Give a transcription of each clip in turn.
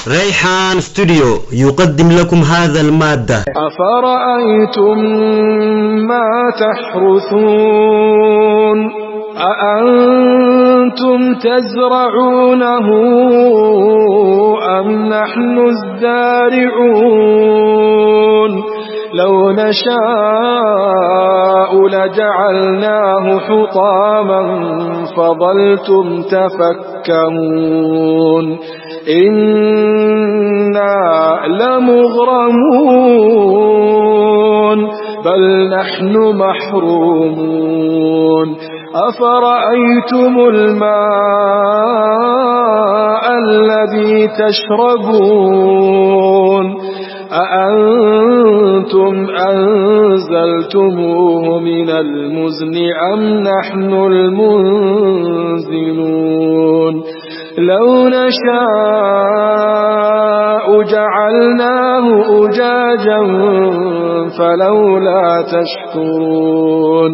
ريحان ستوديو يقدم لكم هذا المادة. أفرأيتم ما تحرثون أأنتم تزرعونه أم نحن الزارعون لو نشاء لجعلناه حطاما فظلتم تفكهون إنا لمغرمون بل نحن محرومون أفرأيتم الماء الذي تشربون أأنتم أنزلتموه من المزن أم نحن المنزلون لو نشاء جعلناه أجاجا فلولا تشكرون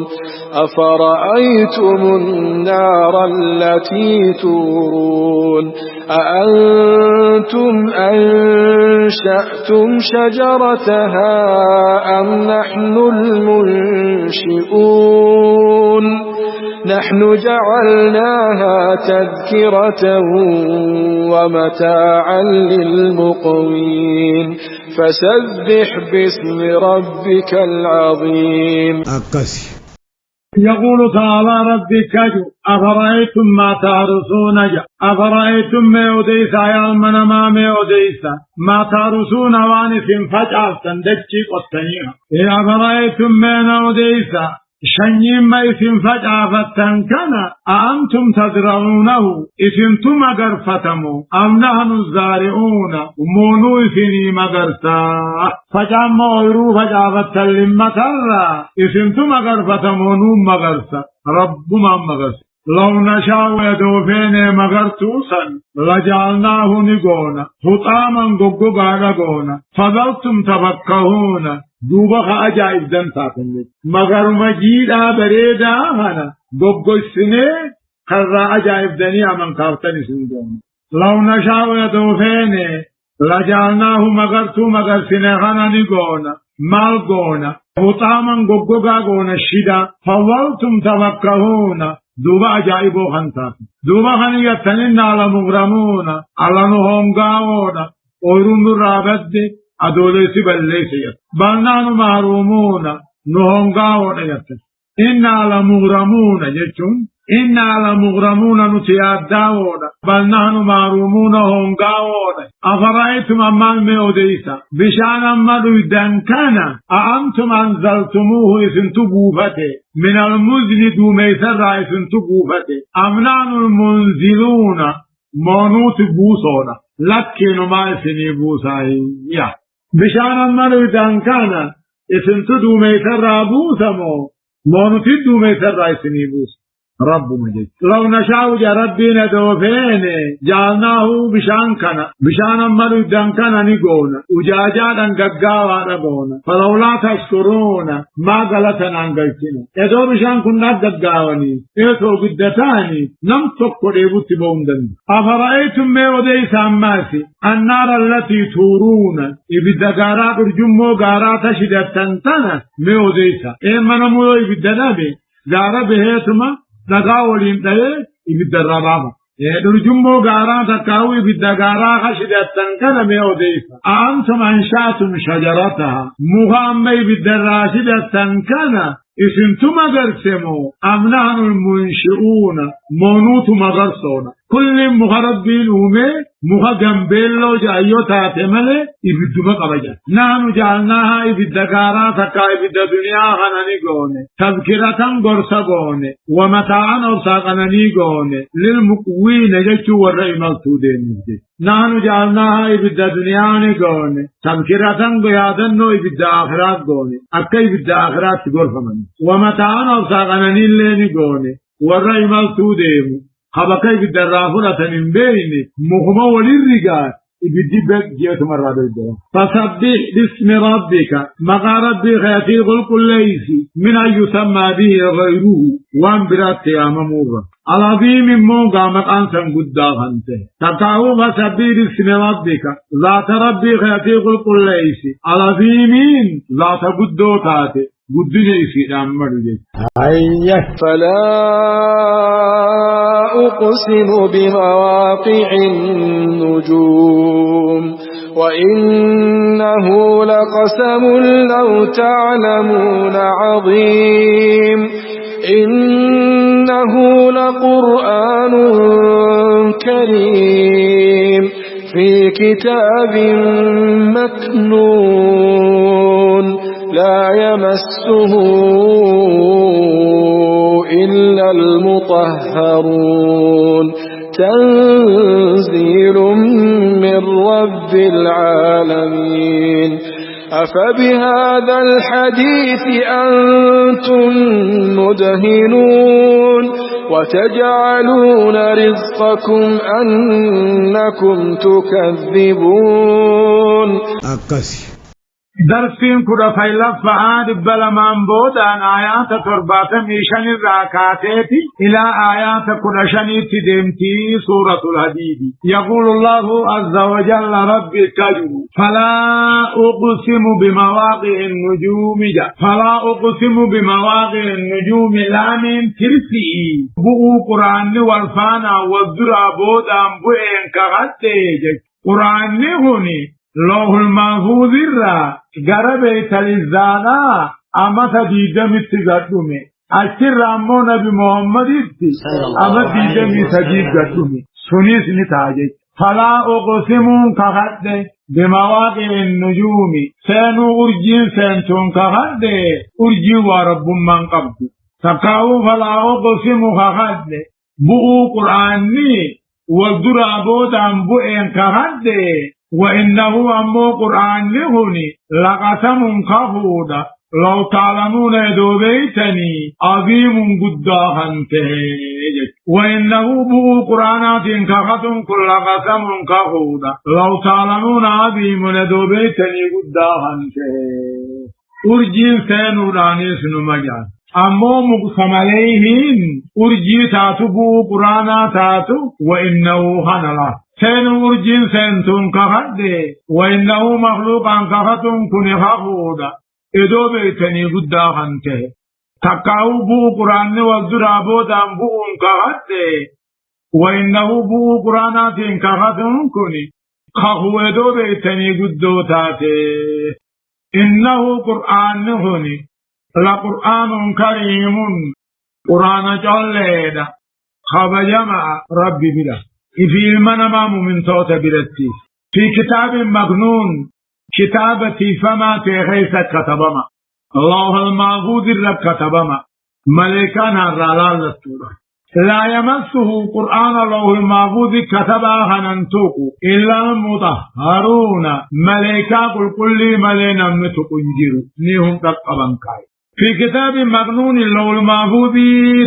أفرأيتم النار التي تورون أأنتم أنشأتم شجرتها أم نحن المنشئون نحن جعلناها تذكرة ومتاعا للمقوين فسبح باسم ربك العظيم. يقول تعالى ربك أفرأيتم ما تحرثون أفرأيتم ما أوديسا يا من ما أوديسا ما تحرثون وانسين فجأة تندجي قطنيها أفرأيتم ما أوديسا شنيم ما اسم فجأة فتنكنا أأنتم تزرعونه اسمتم أغرفتمو أم نحن الزارعون مونو اسني مغرسا فجأة مويرو فجأة فتلمة اسمتم أغرفتمو نوم مغرسا ربما مغرسا لو نشاء يدوفين مغرتوسا لجعلناه نقونا حطاما قبقا نقونا فظلتم تفكهون دوبا أجائب دنساتن مگر مجيدا بريدا هنا قبقا السنة خرى أجائب دنيا من كافتن سندون لو نشاء يدوفين لجعلناه مغرتو مغر سنة هنا نقونا مالقونا حطاما قبقا قونا الشدا فظلتم تفكهون دوبا أجائبو خنسات دوبا خنيتنين على مغرمون على نهونغاونا أورون رابد أدوليسي بليسي بلنان محرومون نهونغاونا يتن إنا على مغرمون يجون إنا على مغرمون نتياداونا بلنان محرومون هونغاونا أفرأيتم أمان ميوديسا بشان أمالو دنكنا أأنتم أنزلتموه إسنتو بوفته من المزن دوميسر إسنتو بوفته أمنان المنزلون مونوت بوسونا لكن ما إسني بوساهي بشان أمالو دنكنا إسنتو دوميسر بوسمو مونوت دوميسر إسني بوس رب مجد لو نشاء ربنا دوفين جعلناه بشان كنا بشان أمالو دنكنا نقونا وجاجادا ققاوا ربونا فلولا تشكرون ما غلطنا انقلتنا ادو بشان كنا ققاواني ايتو قدتاني نم تقر ايبوت بوندن أفرأيتم ما وديس أماسي النار التي تورون إبدا غارا برجمو غارا تشدت تنتنا ما وديسا ايما نمو إبدا نبي غارا بهيتما نقاولين تايه إبدا الربابا درجمو غارا تكاو إبدا غارا خشدتن كان ميوديسا أأنتم أنشأتم شجرتها مغام إبدا راشدتن كان اسمتم أغرسمو أم نحن المنشئون مونوت مغرسونا كل مغربين أمي مغم بيلو جايو تاتمالي إبدو مقبجا نحن جعلناها إبدا غارا تكا إبدا دنيا خناني قوني تذكرة غرسا قوني ومتاعا أرساقناني قوني للمقوين جيشو والرئي ملتودين نحن جعلناها إبدا دنيا قوني تذكرة قيادنو إبدا آخرات قوني أكا إبدا آخرات غرفة من ومتاعا أرساقناني اللي قوني والرئي ملتودين خبكي بالدرافرة من بين مهما وللرقار بدبك جيت مرة بالجوة فسبح باسم ربك مقا ربي خياتي غلق ليس من أن يسمى به غيره وان برات يا ممورة العظيم موقع مقان سنقدا خانته تقاو فسبح باسم ربك ذات ربي خياتي غلق ليس العظيمين ذات قدوتاته قدني في أمر فلا أقسم بمواقع النجوم وإنه لقسم لو تعلمون عظيم إنه لقرآن كريم في كتاب مكنون لا يمسه إلا المطهرون تنزيل من رب العالمين أفبهذا الحديث أنتم مدهنون وتجعلون رزقكم أنكم تكذبون درسين كده فيلف فعاد بلمان بودان آيات تربات ميشان الراكاتيتي إلى آيات كده شنيت دمتي سورة الحديد يقول الله عز وجل رب كجو فلا أقسم بمواقع النجوم فلا أقسم بمواقع النجوم لا من ترسي بؤو قرآن والفانا والذرى بودان بؤين كغتيج قرآن هوني لوح المحفوظ الرا غربت الزانا اما تديدم تغدومي اشر امو نبي محمد اما تديدم تغدومي سنيس نتاجي فلا اقسم كغد بمواقع النجوم سنو ارجين سنتون كغد ارجي ورب من قبض تقاو فلا اقسم كغد بؤ قرآني والدرابوت عن بؤين كغد وإنه أمو قرآن لهني لقسم كفودا لو تعلمون دوبيتني عظيم قداها تهيج وإنه بو قرآنات كفتم كل قسم كفودا لو تعلمون عظيم دوبيتني قداها تهيج أرجين سينورانيس نمجان أمو مقسم عليهم أرجي تاتبو قرآنا تاتو وإنه هنلا سين ورجين سنتون كهد وإنه مخلوق عن كهتون كن خفودا إدو بيتني قدا خانته تقاو بو قرآن والدرابود عن بو كهد وإنه بو قرآنات كهتون كن خفو إدو بيتني قدو تاته إنه قرآن هني لقرآن كريم قرآن جلد خبجمع ربي بلا في المنام من صوت برتي في كتاب مغنون كتابتي فما تغيث كتبما الله المعبود الرب كتبما ملكان الرلال السورة لا يمسه قرآن الله المعبود كتبا هننتوك إلا المطهرون ملكا قل كل ملينا متقنجر نيهم تقبا كاي في كتاب مغنون اللو المعبود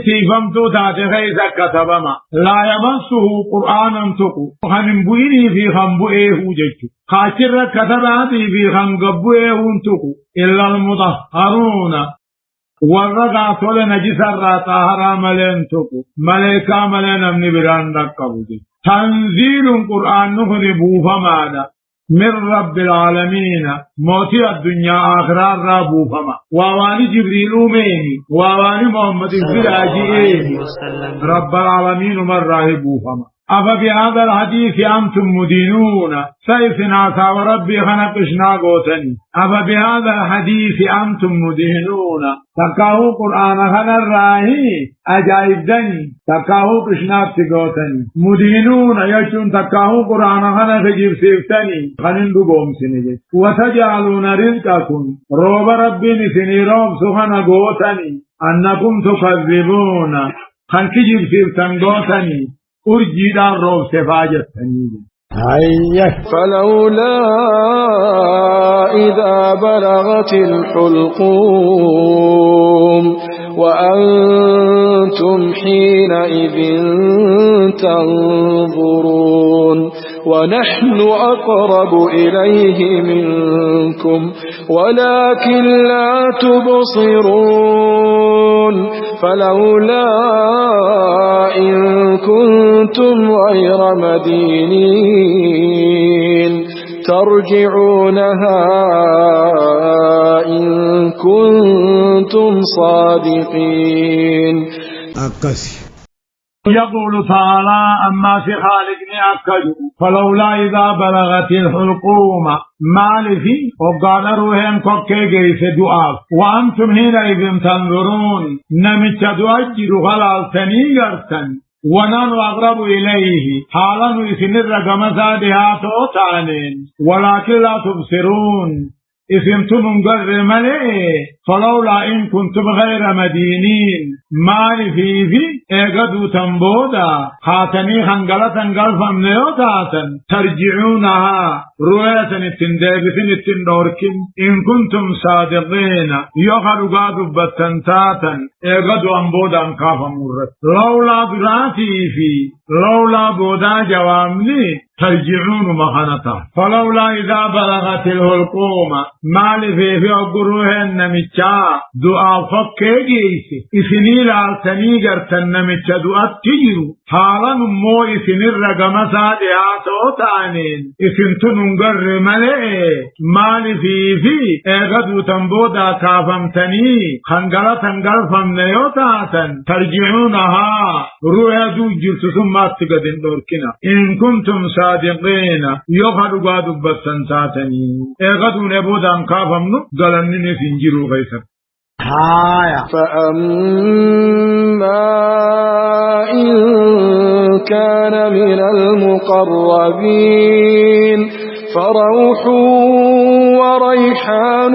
تيفمتو تاتغيث كتبما لا يمسه قرآنا تقو خنبويني في خنبوئه جيك خاشر كتباتي في خنقبوئه تقو إلا المطهرون ورقا طول نجس الراتاهرا ملين تقو ملكا ملين امني بران رقبو تنزيل قرآن نخنبو فماذا من رب العالمين موتي الدنيا آخرا رابو فما وواني جبريل أميني وواني محمد الزراجيني رب العالمين من راهبو فما أفبهذا الحديث أنتم مدينون سيفنا وربي خنقشنا قوتني أفبهذا الحديث أنتم مدينون تقاو قرآن خن الراهي أجائب دني تقاو قشنا قوتني مدينون يشون تقاو قرآن خن فجيب سيفتني خنن دقوم سنجي وتجعلون رزقكم روب ربي نسني روب سخن قوتني أنكم تكذبون خنك جيب سيفتن قوتني أرجي دار روب سفاجة فلولا إذا بلغت الحلقوم وأنتم حينئذ تنظرون ونحن أقرب إليه منكم ولكن لا تبصرون فلولا إن كنتم غير مدينين ترجعونها إن كنتم صادقين. يقول تعالى أما في خالقني أكجو فلولا إذا بلغت الحلقوم مالفي وقال روحين كوكيجي سدعاء وأنتم حينئذ تنظرون نمت تؤجر خلال تنيغرتن ونحن أقرب إليه حالا يسنر كمسادها توتانين ولكن لا تبصرون إسمتم انقر ملئ فلولا إن كنتم غير مدينين مال في إيقادوا تنبودا خاتني خنقلة انقلفا منيوتاتا ترجعونها رؤية التندابثين التندوركين إن كنتم صادقين يخلوا قادوا بطنتاتا إيقادوا انبودا انقافا مرت لولا دراتي في لولا بودا جوامني ترجعون مخانتا فلولا إذا بلغت الحلقوم مال في أقروه النميشا دعا فكيجيسي إسنيل عالتني قرتن نميشا دعا تجرو حالا مو إسنيل رقمسا دعاتو تانين إسنتن انقر ملئ مال في إيغدو تنبودا كافمتني خنقلة تنقلفم نيوتاتن ترجعونها روح دو جلت ثم أتقدن دوركنا إن كنتم صادقين يخلوا قادوا بسنتاتني إيغدو نبودا كافمنو قلنني سنجروا غيثر فأما إن كان من المقربين فروح وريحان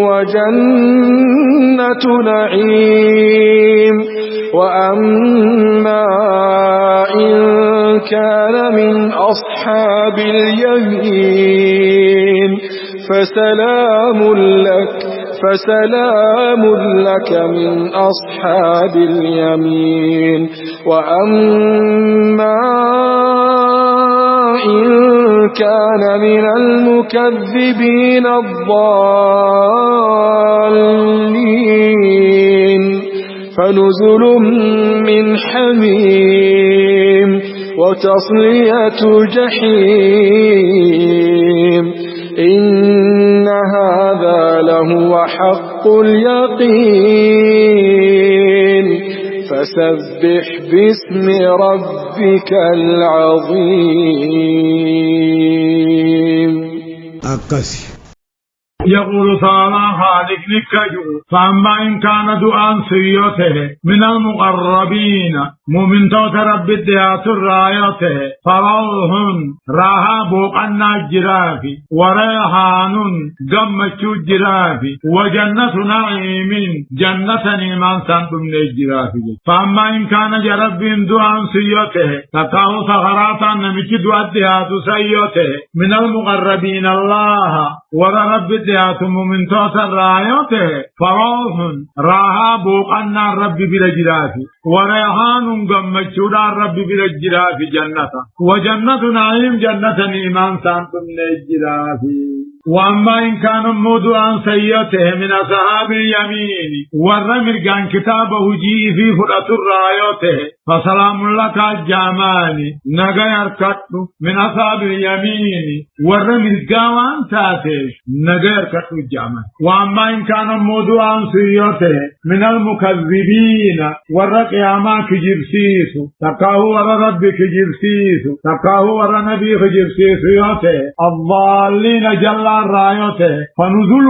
وجنة نعيم وأما إن كان من أصحاب اليمين فسلام لك من أصحاب اليمين وأما إن كان من المكذبين الضالين فنزل من حميم وتصلية جحيم إن هذا لهو حق اليقين فسبح باسم ربك العظيم. يقول تعالى خالق نكجو فأما إن كان دعاء سيوته من المقربين مؤمن توت رب الديات الرايته فروح راها بوقنا الجرافي وريحان قمتشو الجرافي وجنة نعيم جنة نيمان سانتم الجرافي. فأما إن كان جرب دعاء سيوته تقاو صغراتا نمك دعاء الديات سيوته من المقربين الله ورب من توت الرايوته فروح راها بوقنا الرب بالجرافي وريحان قمتشودا الرب بالجرافي جنة وجنة نعيم جنة إيمان سانتم الجرافي. وأما إن كان موضوعا سيئته من أصحاب اليمين ورمر كان كتابه جي في فرأة الرايوته فسلام لك الجامال نغا يركت من أصحاب اليمين ورمر كان تاتش نغا يركت الجامال. وأما إن كان موضوعا سيئته من المكذبين ورقياما كجبسيس تقاهو ور ربك كجبسيس تقاهو ور نبي كجبسيس يوته الضالين جل رايوته فنزل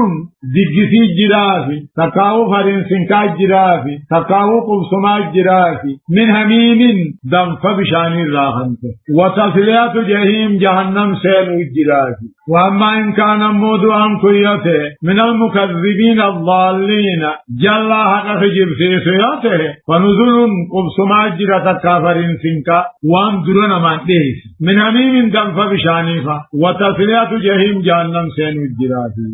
دجسي جرافي تقاو فرنسنكا جرافي تقاو قبسما جرافي من هميم دم فبشاني راحنته وتصليات جهيم جهنم سيل جرافي. وأما إن كان موضوعا كيوته من المكذبين الضالين جل حق جبسيسيوته فنزل قبسما جرافي فرنسنكا وان درون ما ديس من هميم دم فبشاني وتصليات جهيم جهنم سينو الجرافي.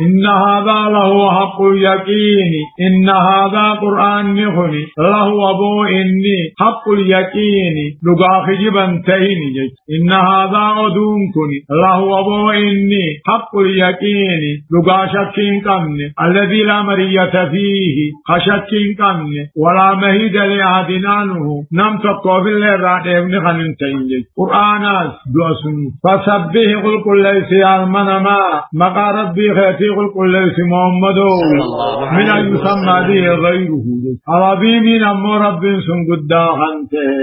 إن هذا له حق اليقين إن هذا قرآن نخني له أبو إني حق اليقين لقا خجبا تهيني إن هذا أدون كني له أبو إني حق اليقين لقا شكين كمني الذي لا مرية فيه خشكين كمني ولا مهيد لعدنانه نم تقوبل لرعد ابن خنين تهيني قرآن دوسن فسبه قل كل ليس المنما مقا ربي خيتي قل كل ليس محمد من أن يسمى به غيره عربي من أمو رب سنقدا خنته